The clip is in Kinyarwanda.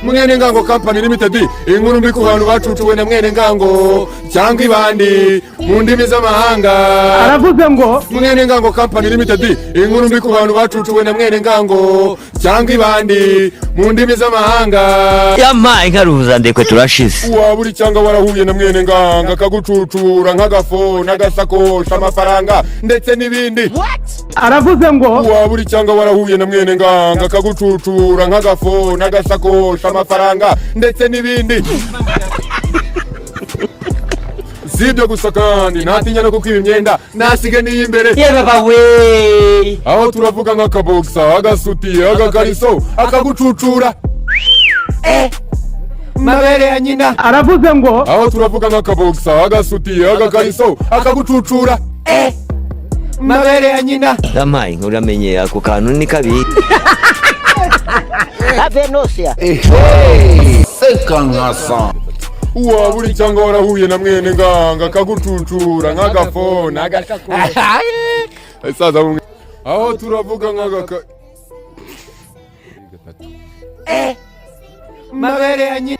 Mwene ngango company limited inkuru mbi ku bantu bacucuwe na mwene ngango cyangwa ibandi mu ndimi z'amahanga. Aravuze ngo mwene ngango company limited inkuru mbi ku bantu bacucuwe na mwene ngango cyangwa ibandi mu ndimi z'amahanga. Yamaye nkaruza ndekwe turashize. Waburi cyangwa warahuye na mwene ngango akagucucura nk'agafo n'agasakosha amafaranga ndetse n'ibindi. Aravuze ngo waburi cyangwa warahuye na mwene ngango akagucucura nk'agafo n'agasakosha amafaranga ndetse n'ibindi. Sibyo gusa kandi ntatinya no kukwiba imyenda nasige n'iyimbere. Yebaba we aho turavuga nk'akaboksa agasuti agakariso akagucucura mabere ya nyina. Aravuze ngo aho turavuga nk'akaboksa agasuti agakariso akagucucura mabere ya nyina. Yamaye uramenye ako kantu ni kabi. Avenosia Sekangasa waburi cyangwa warahuye na mwene ngango akagucucura nk'agafo n'agasakosha. Saza mwe aho turavuga nk'agaka mabere ya nyina.